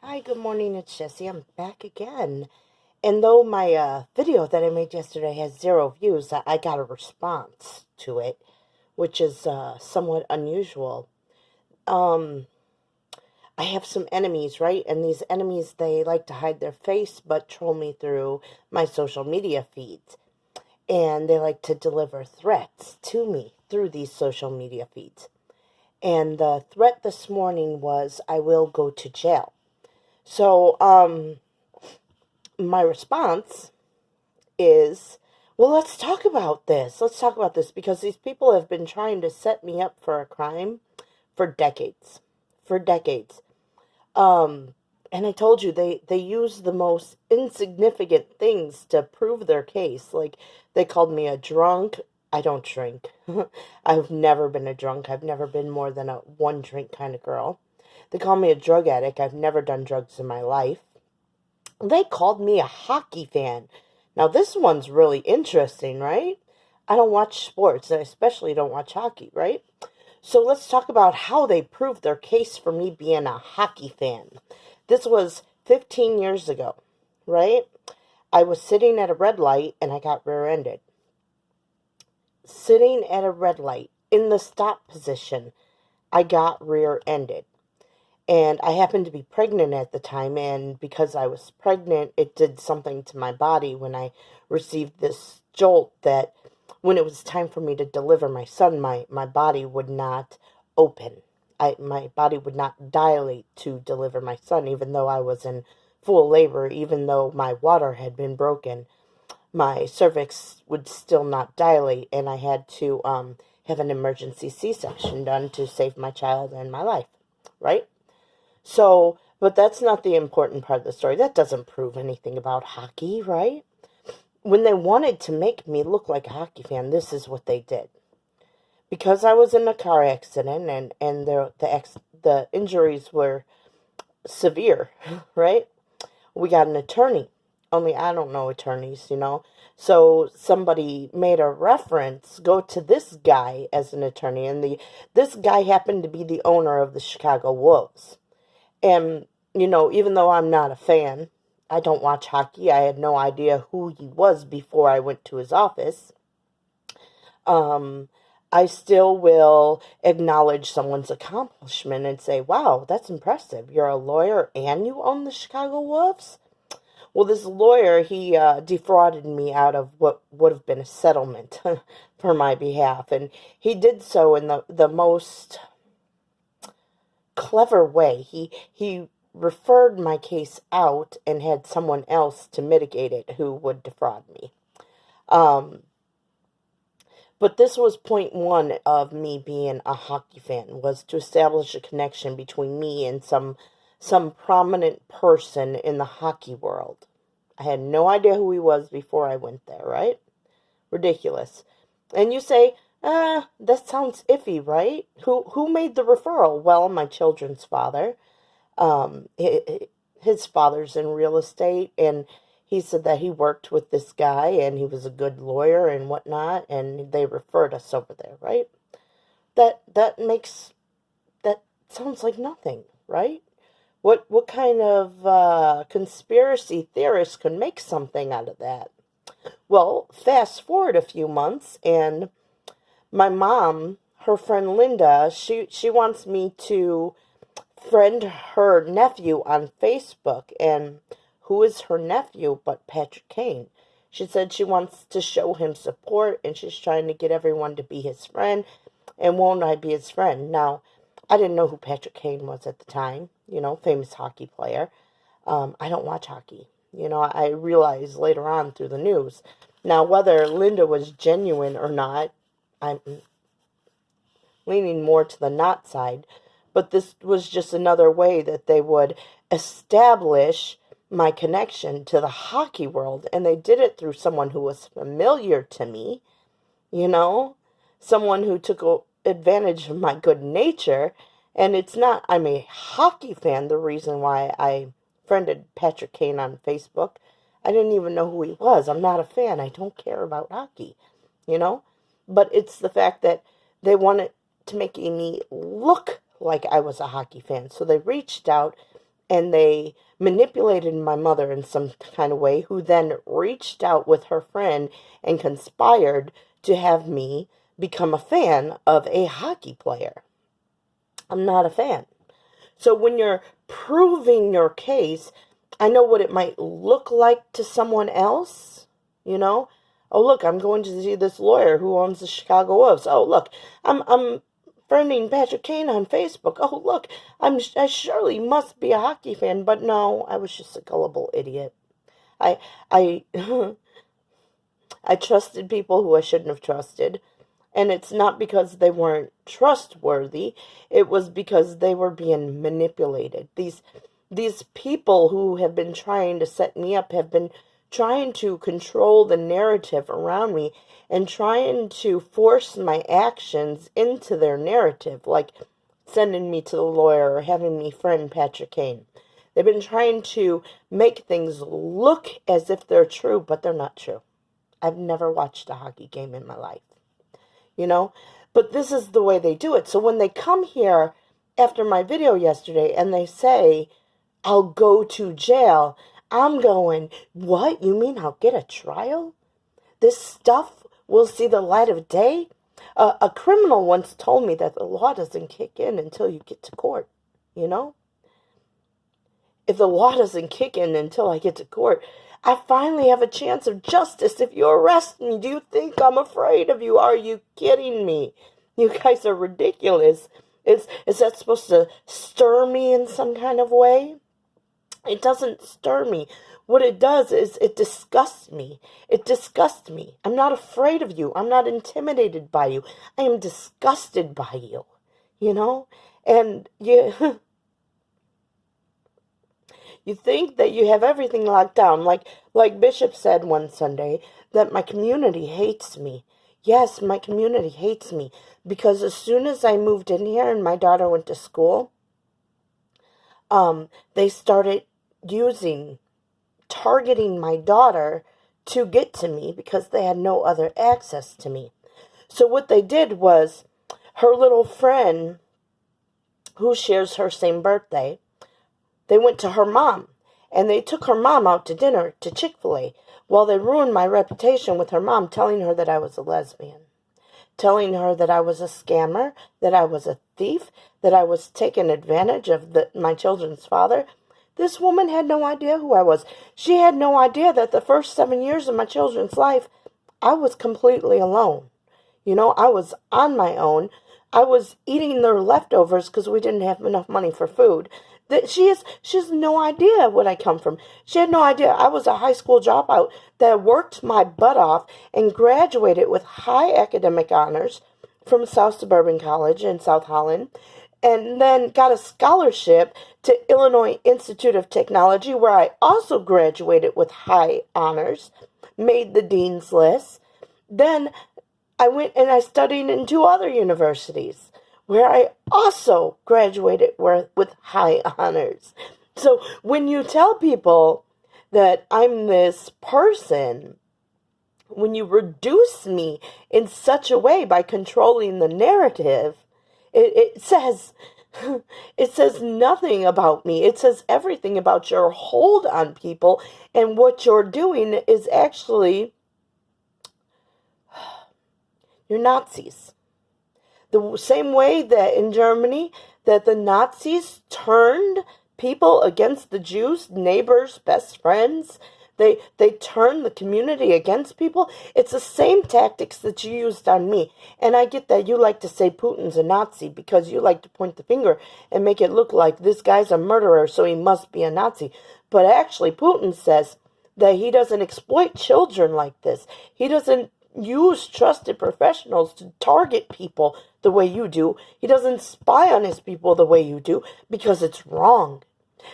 Hi, good morning. It's Jessie. I'm back again. And though my video that I made yesterday has 0 views, I got a response to it, which is somewhat unusual. Um, I have some enemies, right? And these enemies, they like to hide their face but troll me through my social media feeds. And they like to deliver threats to me through these social media feeds. And the threat this morning was, I will go to jail. So, my response is, well, let's talk about this. Let's talk about this because these people have been trying to set me up for a crime for decades. For decades. Um, and I told you they use the most insignificant things to prove their case. Like they called me a drunk. I don't drink. I've never been a drunk. I've never been more than a one drink kind of girl. They call me a drug addict. I've never done drugs in my life. They called me a hockey fan. Now, this one's really interesting, right? I don't watch sports, and I especially don't watch hockey, right? So let's talk about how they proved their case for me being a hockey fan. This was 15 years ago, right? I was sitting at a red light and I got rear-ended. Sitting at a red light in the stop position, I got rear-ended. And I happened to be pregnant at the time, and because I was pregnant, it did something to my body when I received this jolt that when it was time for me to deliver my son, my body would not open. My body would not dilate to deliver my son, even though I was in full labor, even though my water had been broken. My cervix would still not dilate, and I had to have an emergency C-section done to save my child and my life, right? So, but that's not the important part of the story. That doesn't prove anything about hockey, right? When they wanted to make me look like a hockey fan, this is what they did. Because I was in a car accident and the injuries were severe, right? We got an attorney. Only I don't know attorneys. So somebody made a reference, go to this guy as an attorney, and this guy happened to be the owner of the Chicago Wolves. And, even though I'm not a fan, I don't watch hockey. I had no idea who he was before I went to his office. Um, I still will acknowledge someone's accomplishment and say, wow, that's impressive. You're a lawyer and you own the Chicago Wolves? Well, this lawyer, he defrauded me out of what would have been a settlement for my behalf. And he did so in the most clever way. He referred my case out and had someone else to mitigate it who would defraud me. Um, but this was point one of me being a hockey fan, was to establish a connection between me and some prominent person in the hockey world. I had no idea who he was before I went there, right? Ridiculous. And you say, that sounds iffy, right? Who made the referral? Well, my children's father. Um, his father's in real estate, and he said that he worked with this guy, and he was a good lawyer and whatnot, and they referred us over there, right? That sounds like nothing, right? What kind of conspiracy theorist could make something out of that? Well, fast forward a few months, and my mom, her friend Linda, she wants me to friend her nephew on Facebook. And who is her nephew but Patrick Kane? She said she wants to show him support, and she's trying to get everyone to be his friend. And won't I be his friend? Now, I didn't know who Patrick Kane was at the time, famous hockey player. I don't watch hockey. I realized later on through the news. Now, whether Linda was genuine or not, I'm leaning more to the not side. But this was just another way that they would establish my connection to the hockey world. And they did it through someone who was familiar to me, you know, someone who took advantage of my good nature. And it's not, I'm a hockey fan, the reason why I friended Patrick Kane on Facebook. I didn't even know who he was. I'm not a fan. I don't care about hockey, you know? But it's the fact that they wanted to make me look like I was a hockey fan. So they reached out and they manipulated my mother in some kind of way, who then reached out with her friend and conspired to have me become a fan of a hockey player. I'm not a fan. So when you're proving your case, I know what it might look like to someone else, you know? Oh, look, I'm going to see this lawyer who owns the Chicago Wolves. Oh, look, I'm friending Patrick Kane on Facebook. Oh, look, I surely must be a hockey fan, but no, I was just a gullible idiot. I I I trusted people who I shouldn't have trusted, and it's not because they weren't trustworthy. It was because they were being manipulated. These people who have been trying to set me up have been trying to control the narrative around me and trying to force my actions into their narrative, like sending me to the lawyer or having me friend Patrick Kane. They've been trying to make things look as if they're true, but they're not true. I've never watched a hockey game in my life, you know? But this is the way they do it. So when they come here after my video yesterday and they say, I'll go to jail, I'm going, what? You mean I'll get a trial? This stuff will see the light of day? A criminal once told me that the law doesn't kick in until you get to court, you know? If the law doesn't kick in until I get to court, I finally have a chance of justice. If you arrest me, do you think I'm afraid of you? Are you kidding me? You guys are ridiculous. Is that supposed to stir me in some kind of way? It doesn't stir me. What it does is it disgusts me. It disgusts me. I'm not afraid of you. I'm not intimidated by you. I am disgusted by you. You know? And you... You think that you have everything locked down, like Bishop said one Sunday, that my community hates me. Yes, my community hates me, because as soon as I moved in here and my daughter went to school, they started targeting my daughter to get to me because they had no other access to me. So what they did was, her little friend, who shares her same birthday, they went to her mom, and they took her mom out to dinner to Chick-fil-A. Well, they ruined my reputation with her mom, telling her that I was a lesbian, telling her that I was a scammer, that I was a thief, that I was taking advantage of my children's father. This woman had no idea who I was. She had no idea that the first 7 years of my children's life, I was completely alone. You know, I was on my own. I was eating their leftovers because we didn't have enough money for food. That she has no idea what I come from. She had no idea I was a high school dropout that worked my butt off and graduated with high academic honors from South Suburban College in South Holland, and then got a scholarship to Illinois Institute of Technology, where I also graduated with high honors, made the dean's list. Then I went and I studied in 2 other universities, where I also graduated with high honors. So when you tell people that I'm this person, when you reduce me in such a way by controlling the narrative, it says nothing about me. It says everything about your hold on people, and what you're doing is actually, you're Nazis. The same way that in Germany, that the Nazis turned people against the Jews, neighbors, best friends, they turned the community against people. It's the same tactics that you used on me. And I get that you like to say Putin's a Nazi because you like to point the finger and make it look like this guy's a murderer, so he must be a Nazi. But actually, Putin says that he doesn't exploit children like this. He doesn't use trusted professionals to target people the way you do. He doesn't spy on his people the way you do, because it's wrong.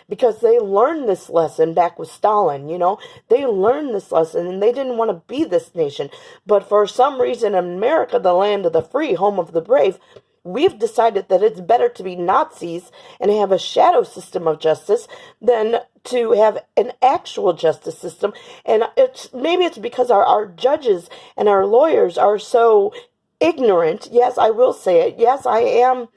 Because they learned this lesson back with Stalin, you know. They learned this lesson and they didn't want to be this nation. But for some reason, America, the land of the free, home of the brave, we've decided that it's better to be Nazis and have a shadow system of justice than to have an actual justice system. And maybe it's because our judges and our lawyers are so ignorant. Yes, I will say it. Yes, I am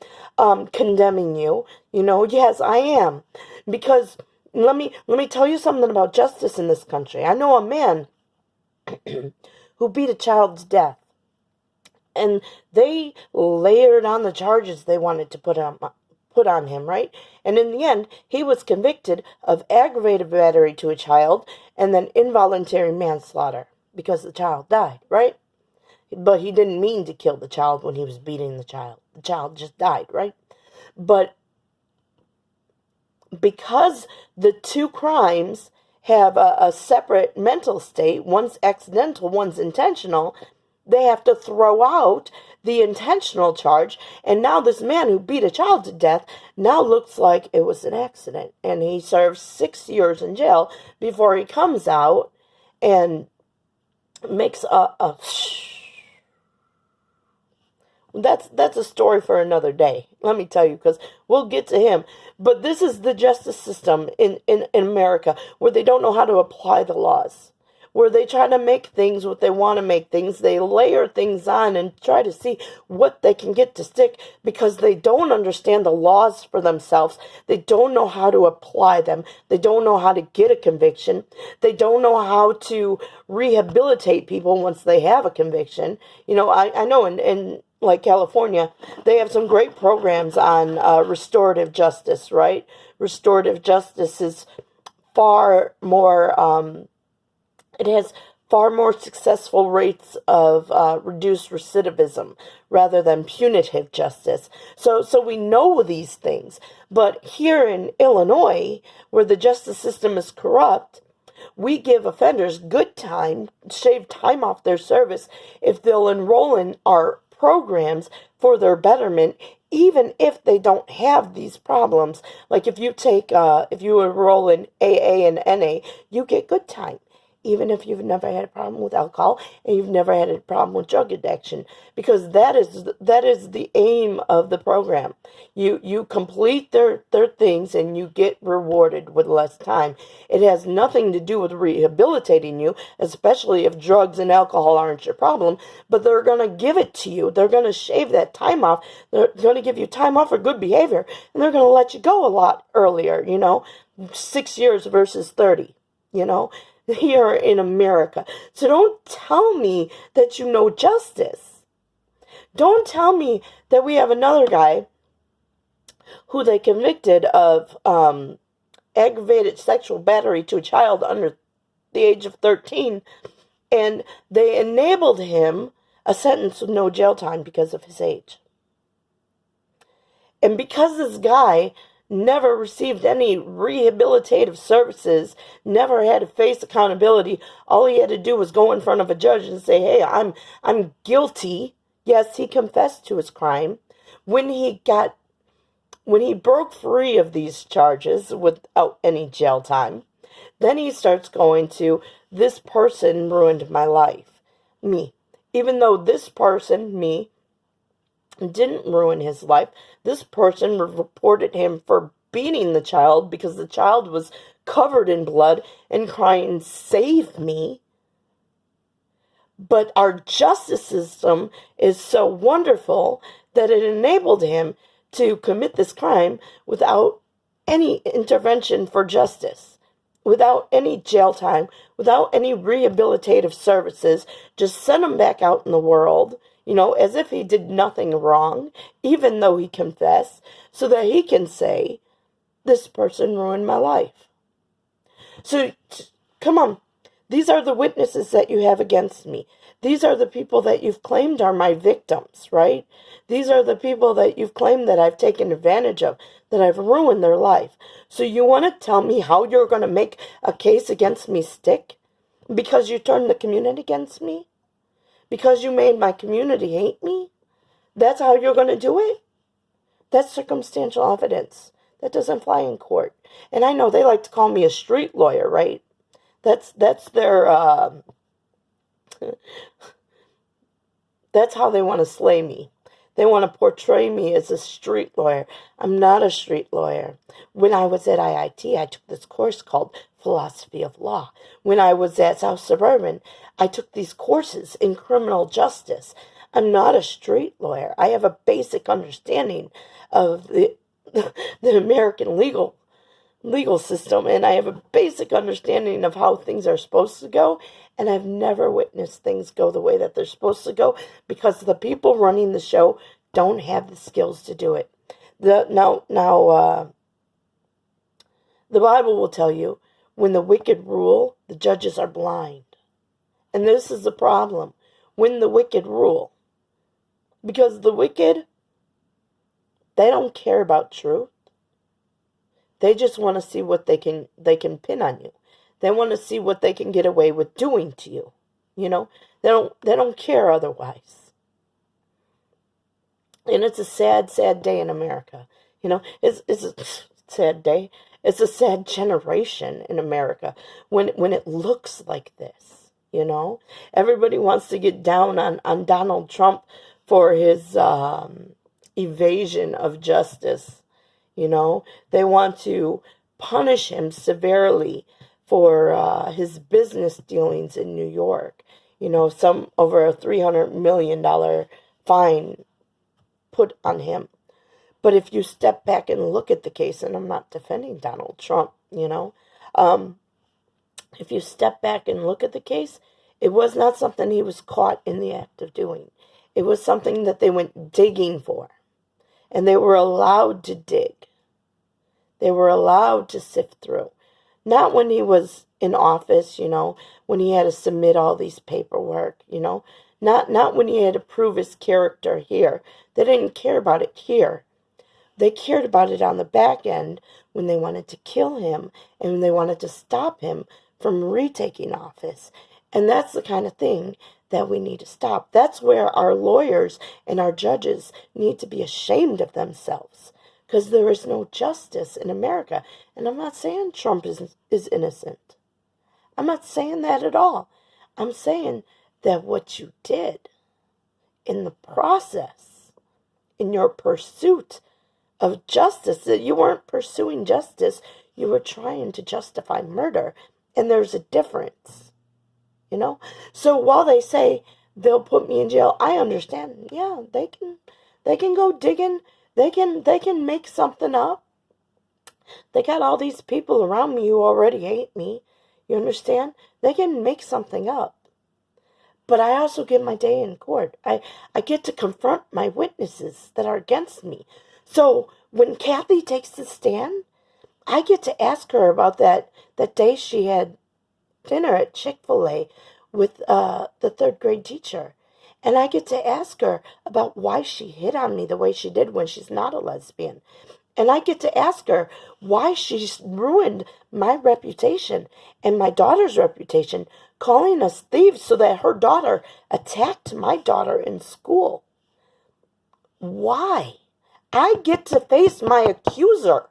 condemning you. Yes, I am. Because let me tell you something about justice in this country. I know a man who beat a child to death, and they layered on the charges they wanted to put on him, right? And in the end, he was convicted of aggravated battery to a child and then involuntary manslaughter because the child died, right? But he didn't mean to kill the child when he was beating the child. The child just died, right? But because the two crimes have a separate mental state, one's accidental, one's intentional, they have to throw out the intentional charge. And now this man who beat a child to death now looks like it was an accident. And he serves 6 years in jail before he comes out and makes a that's a story for another day, let me tell you, because we'll get to him. But this is the justice system in America, where they don't know how to apply the laws, where they try to make things what they want to make things. They layer things on and try to see what they can get to stick because they don't understand the laws for themselves. They don't know how to apply them. They don't know how to get a conviction. They don't know how to rehabilitate people once they have a conviction. I know in like California, they have some great programs on restorative justice, right? Restorative justice is far more, it has far more successful rates of reduced recidivism rather than punitive justice. So we know these things. But here in Illinois, where the justice system is corrupt, we give offenders good time, shave time off their service if they'll enroll in our programs for their betterment, even if they don't have these problems. Like if you enroll in AA and NA, you get good time, even if you've never had a problem with alcohol and you've never had a problem with drug addiction, because that is the aim of the program. You complete their things and you get rewarded with less time. It has nothing to do with rehabilitating you, especially if drugs and alcohol aren't your problem, but they're going to give it to you. They're going to shave that time off. They're going to give you time off for good behavior, and they're going to let you go a lot earlier, 6 years versus 30, here in America. So don't tell me that you know justice. Don't tell me that we have another guy who they convicted of aggravated sexual battery to a child under the age of 13, and they enabled him a sentence with no jail time because of his age. And because this guy never received any rehabilitative services, never had to face accountability, all he had to do was go in front of a judge and say, hey, I'm guilty. Yes, he confessed to his crime. When he broke free of these charges without any jail time, then he starts going to, this person ruined my life. Me. Even though this person, me, didn't ruin his life, this person reported him for beating the child because the child was covered in blood and crying, save me. But our justice system is so wonderful that it enabled him to commit this crime without any intervention for justice, without any jail time, without any rehabilitative services. Just send him back out in the world, as if he did nothing wrong, even though he confessed, so that he can say, this person ruined my life. So, come on. These are the witnesses that you have against me. These are the people that you've claimed are my victims, right? These are the people that you've claimed that I've taken advantage of, that I've ruined their life. So you want to tell me how you're going to make a case against me stick? Because you turned the community against me? Because you made my community hate me? That's how you're going to do it? That's circumstantial evidence. That doesn't fly in court. And I know they like to call me a street lawyer, right? That's their, that's how they want to slay me. They want to portray me as a street lawyer. I'm not a street lawyer. When I was at IIT, I took this course called Philosophy of Law. When I was at South Suburban, I took these courses in criminal justice. I'm not a street lawyer. I have a basic understanding of the American legal system, and I have a basic understanding of how things are supposed to go, and I've never witnessed things go the way that they're supposed to go because the people running the show don't have the skills to do it. The Bible will tell you, when the wicked rule, the judges are blind. And this is the problem. When the wicked rule. Because the wicked, they don't care about truth. They just want to see what they can pin on you. They want to see what they can get away with doing to you. You know, they don't care otherwise. And it's a sad, sad day in America. You know, it's a sad day. It's a sad generation in America when it looks like this. You know, everybody wants to get down on Donald Trump for his evasion of justice. You know, they want to punish him severely for his business dealings in New York. You know, some over a $300 million fine put on him. But if you step back and look at the case, and I'm not defending Donald Trump, you know, if you step back and look at the case, it was not something he was caught in the act of doing. It was something that they went digging for. And they were allowed to dig. They were allowed to sift through. Not when he was in office, you know, when he had to submit all these paperwork, you know. Not when he had to prove his character here. They didn't care about it here. They cared about it on the back end when they wanted to kill him and when they wanted to stop him from retaking office. And that's the kind of thing that we need to stop. That's where our lawyers and our judges need to be ashamed of themselves, because there is no justice in America. And I'm not saying Trump is innocent. I'm not saying that at all. I'm saying that what you did in the process, in your pursuit of justice, that you weren't pursuing justice, you were trying to justify murder. And there's a difference. You know? So while they say they'll put me in jail, I understand. Yeah, they can go digging. They can make something up. They got all these people around me who already hate me. You understand? They can make something up. But I also get my day in court. I get to confront my witnesses that are against me. So when Kathy takes the stand, I get to ask her about that day she had dinner at Chick-fil-A with the third grade teacher. And I get to ask her about why she hit on me the way she did when she's not a lesbian. And I get to ask her why she's ruined my reputation and my daughter's reputation, calling us thieves so that her daughter attacked my daughter in school. Why? I get to face my accuser.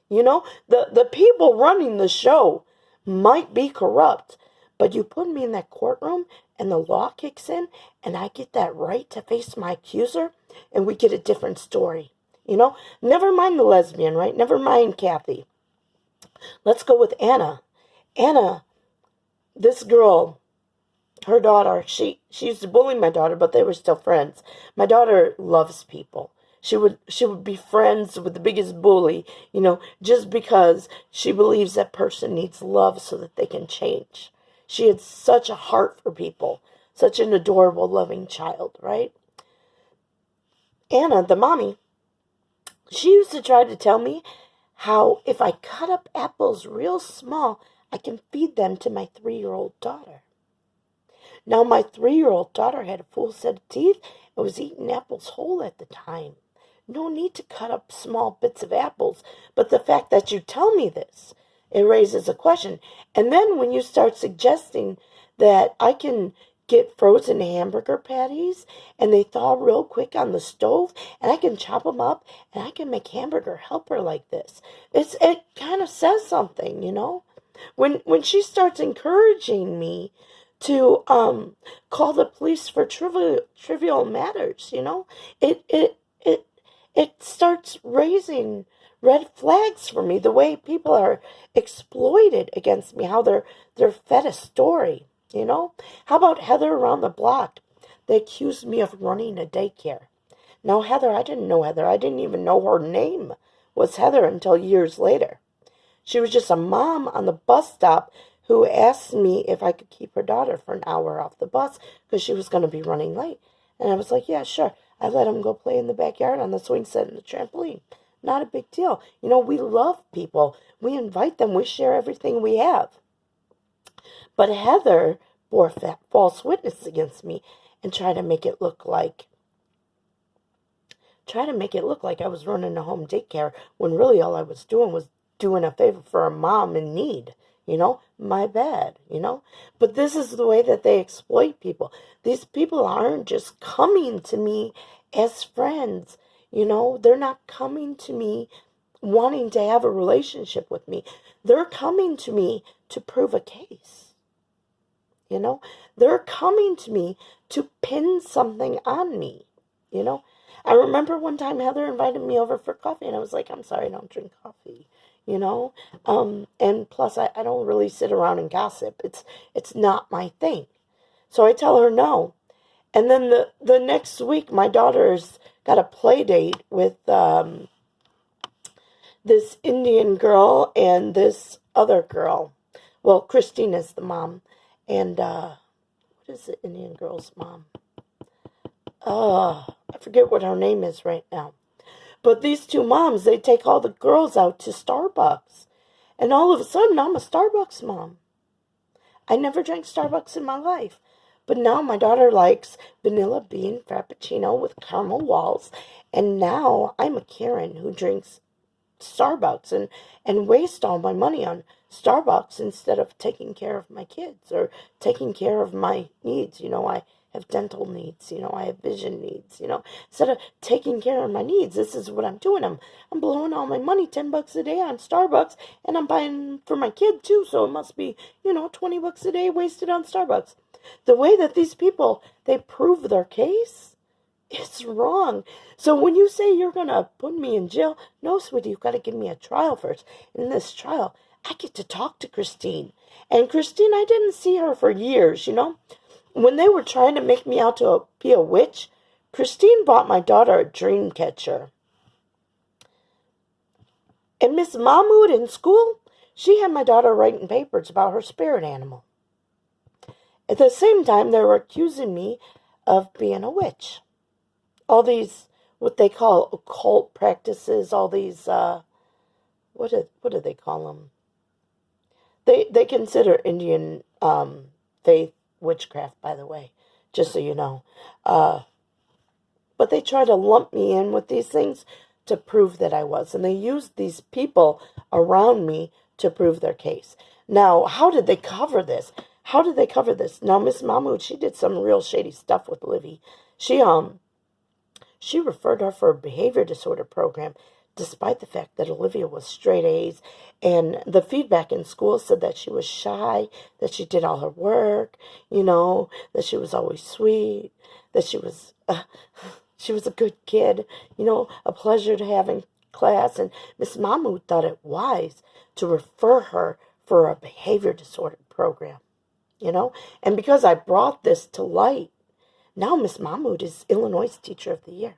You know, the people running the show might be corrupt, but you put me in that courtroom and the law kicks in and I get that right to face my accuser and we get a different story. You know, never mind the lesbian, right? Never mind Kathy. Let's go with Anna. Anna, this girl, her daughter, she used to bully my daughter, but they were still friends. My daughter loves people. She would be friends with the biggest bully, you know, just because she believes that person needs love so that they can change. She had such a heart for people, such an adorable, loving child, right? Anna, the mommy, she used to try to tell me how if I cut up apples real small, I can feed them to my 3-year-old daughter. Now, my 3-year-old daughter had a full set of teeth and was eating apples whole at the time. No need to cut up small bits of apples, but the fact that you tell me this, it raises a question. And then when you start suggesting that I can get frozen hamburger patties and they thaw real quick on the stove and I can chop them up and I can make hamburger helper like this, it kind of says something, you know? When she starts encouraging me to call the police for trivial matters, you know, it starts raising red flags for me, the way people are exploited against me, how they're fed a story, you know? How about Heather around the block? they accused me of running a daycare. Now, Heather, I didn't know Heather. I didn't even know her name was Heather until years later. She was just a mom on the bus stop who asked me if I could keep her daughter for an hour off the bus because she was going to be running late. And I was like, yeah, sure. I let them go play in the backyard on the swing set and the trampoline. Not a big deal. You know, we love people. We invite them. We share everything we have. But Heather bore false witness against me and tried to make it look like I was running a home daycare when really all I was doing a favor for a mom in need. You know, my bad, you know. But this is the way that they exploit people. These people aren't just coming to me as friends, you know. They're not coming to me wanting to have a relationship with me. They're coming to me to prove a case, you know. They're coming to me to pin something on me, you know. I remember one time Heather invited me over for coffee, and I was like, I'm sorry, I don't drink coffee, you know. And plus, I don't really sit around and gossip. It's not my thing. So I tell her no. And then the next week, my daughter's got a play date with this Indian girl and this other girl. Well, Christine is the mom. And what is the Indian girl's mom? I forget what her name is right now. But these two moms, they take all the girls out to Starbucks. And all of a sudden, I'm a Starbucks mom. I never drank Starbucks in my life. But now my daughter likes vanilla bean frappuccino with caramel walls. And now I'm a Karen who drinks Starbucks and waste all my money on Starbucks instead of taking care of my kids or taking care of my needs. You know, I have dental needs, you know, I have vision needs, you know. Instead of taking care of my needs, this is what I'm doing. I'm blowing all my money, $10 a day on Starbucks, and I'm buying for my kid too, so it must be, you know, $20 a day wasted on Starbucks. The way that these people, they prove their case, it's wrong. So when you say you're going to put me in jail, no, sweetie, you've got to give me a trial first. In this trial, I get to talk to Christine. And Christine, I didn't see her for years, you know. When they were trying to make me out to be a witch, Christine bought my daughter a dream catcher. And Miss Mahmood in school, she had my daughter writing papers about her spirit animal. At the same time, they were accusing me of being a witch. All these, what they call occult practices, all these, what do they call them? They consider Indian faith witchcraft, by the way, just so you know. But they try to lump me in with these things to prove that I was. And they used these people around me to prove their case. Now, how did they cover this? Now, Miss Mahmood, she did some real shady stuff with Livy. She referred her for a behavior disorder program, despite the fact that Olivia was straight A's, and the feedback in school said that she was shy, that she did all her work, you know, that she was always sweet, that she was a good kid, you know, a pleasure to have in class. And Miss Mahmood thought it wise to refer her for a behavior disorder program, you know. And because I brought this to light, now Miss Mahmood is Illinois Teacher of the Year.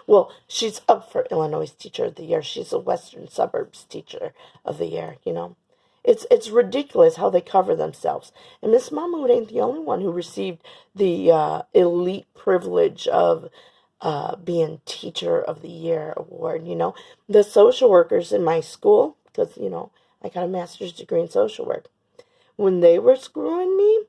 Well, she's up for Illinois Teacher of the Year. She's a Western Suburbs Teacher of the Year, you know. It's ridiculous how they cover themselves. And Miss Mahmood ain't the only one who received the elite privilege of being Teacher of the Year award, you know. The social workers in my school, because, you know, I got a master's degree in social work, when they were screwing me,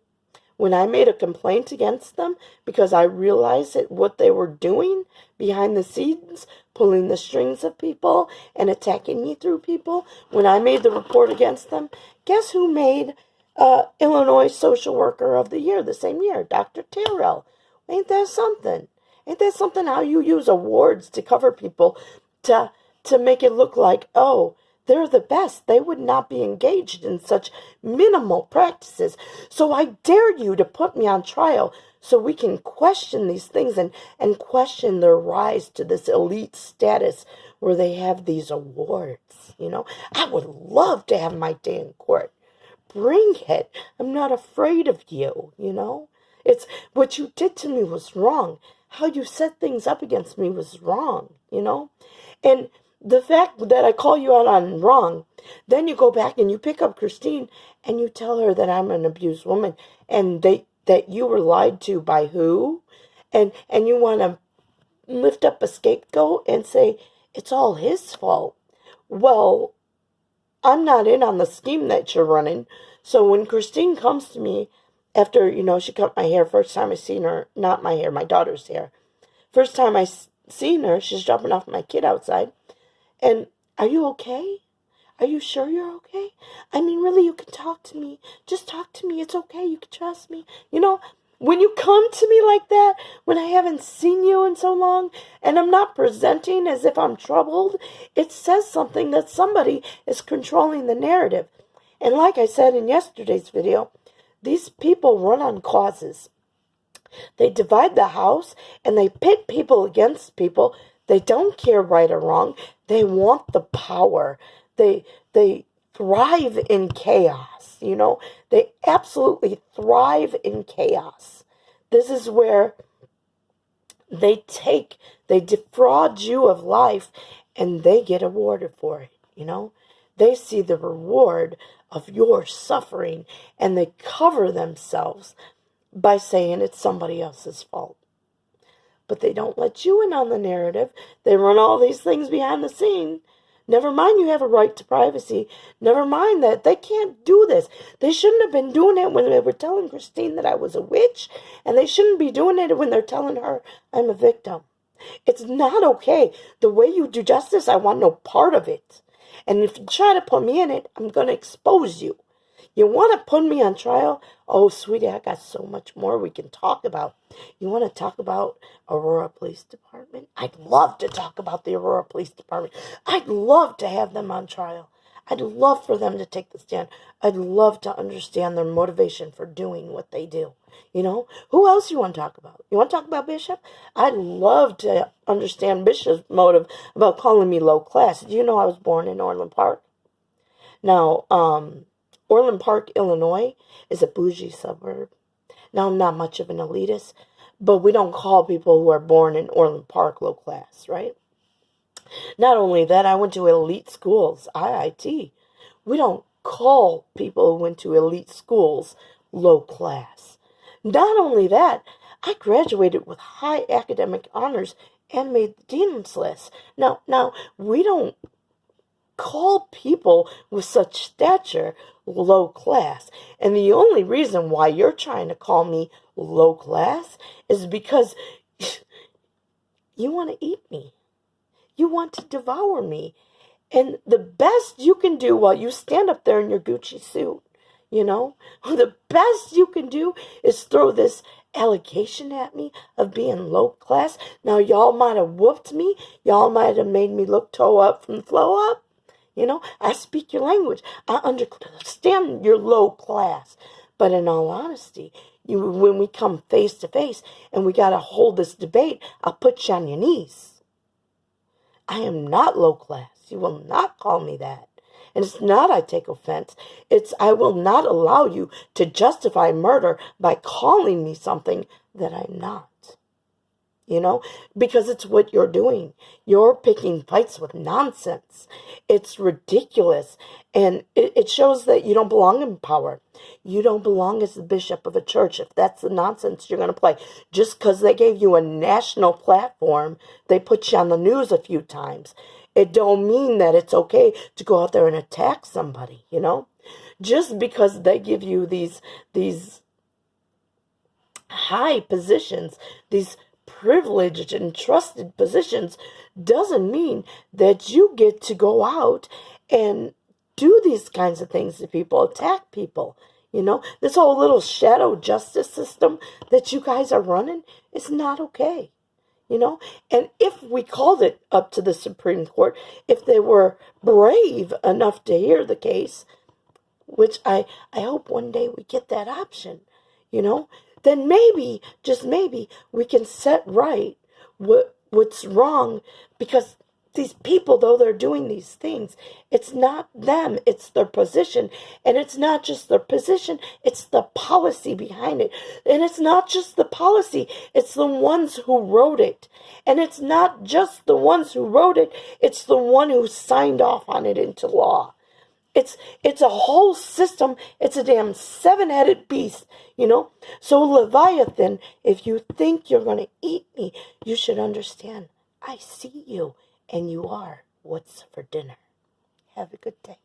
when I made a complaint against them because I realized that what they were doing behind the scenes, pulling the strings of people and attacking me through people, when I made the report against them, guess who made Illinois Social Worker of the Year the same year? Dr. Terrell. Ain't that something? Ain't that something how you use awards to cover people to make it look like, oh, they're the best. They would not be engaged in such minimal practices. So I dare you to put me on trial so we can question these things and question their rise to this elite status where they have these awards, you know. I would love to have my day in court. Bring it. I'm not afraid of you, you know. It's what you did to me was wrong. How you set things up against me was wrong, And the fact that I call you out on wrong, then you go back and you pick up Christine and you tell her that I'm an abused woman and that you were lied to by who? And you want to lift up a scapegoat and say it's all his fault. Well, I'm not in on the scheme that you're running. So when Christine comes to me after, she cut my hair, first time I seen her, not my hair, my daughter's hair. First time I seen her, she's dropping off my kid outside. And, are you okay? Are you sure you're okay? I mean, really, you can talk to me. Just talk to me. It's okay. You can trust me. When you come to me like that, when I haven't seen you in so long, and I'm not presenting as if I'm troubled, it says something that somebody is controlling the narrative. And like I said in yesterday's video, these people run on causes. They divide the house, and they pit people against people. They don't care right or wrong. They want the power. They thrive in chaos, They absolutely thrive in chaos. This is where they defraud you of life, and they get awarded for it, They see the reward of your suffering, and they cover themselves by saying it's somebody else's fault. But they don't let you in on the narrative. They run all these things behind the scene. Never mind you have a right to privacy. Never mind that they can't do this. They shouldn't have been doing it when they were telling Christine that I was a witch. And they shouldn't be doing it when they're telling her I'm a victim. It's not okay. The way you do justice, I want no part of it. And if you try to put me in it, I'm going to expose you. You want to put me on trial? Oh, sweetie, I got so much more we can talk about. You want to talk about Aurora Police Department? I'd love to talk about the Aurora Police Department. I'd love to have them on trial. I'd love for them to take the stand. I'd love to understand their motivation for doing what they do. Who else you want to talk about? You want to talk about Bishop? I'd love to understand Bishop's motive about calling me low class. Do you know I was born in Orland Park? Now, Orland Park, Illinois is a bougie suburb. Now, I'm not much of an elitist, but we don't call people who are born in Orland Park low class, right? Not only that, I went to elite schools, IIT. We don't call people who went to elite schools low class. Not only that, I graduated with high academic honors and made the dean's list. Now, we don't call people with such stature low class. And the only reason why you're trying to call me low class is because you want to eat me. You want to devour me. And the best you can do while you stand up there in your Gucci suit, the best you can do is throw this allegation at me of being low class. Now, y'all might have whooped me. Y'all might have made me look toe up from flow up. I speak your language. I understand your low class. But in all honesty, when we come face to face and we got to hold this debate, I'll put you on your knees. I am not low class. You will not call me that. And it's not I take offense. It's I will not allow you to justify murder by calling me something that I'm not. Because it's what you're doing. You're picking fights with nonsense. It's ridiculous. And it shows that you don't belong in power. You don't belong as the bishop of a church if that's the nonsense you're going to play. Just because they gave you a national platform, they put you on the news a few times. It don't mean that it's okay to go out there and attack somebody, Just because they give you these high positions, these privileged and trusted positions, doesn't mean that you get to go out and do these kinds of things to people, attack people. This whole little shadow justice system that you guys are running is not okay. And if we called it up to the Supreme Court, if they were brave enough to hear the case, which I hope one day we get that option, then maybe, just maybe, we can set right what's wrong, because these people, though they're doing these things, it's not them, it's their position. And it's not just their position, it's the policy behind it. And it's not just the policy, it's the ones who wrote it. And it's not just the ones who wrote it, it's the one who signed off on it into law. It's a whole system. It's a damn 7-headed beast, So Leviathan, if you think you're going to eat me, you should understand, I see you, and you are what's for dinner. Have a good day.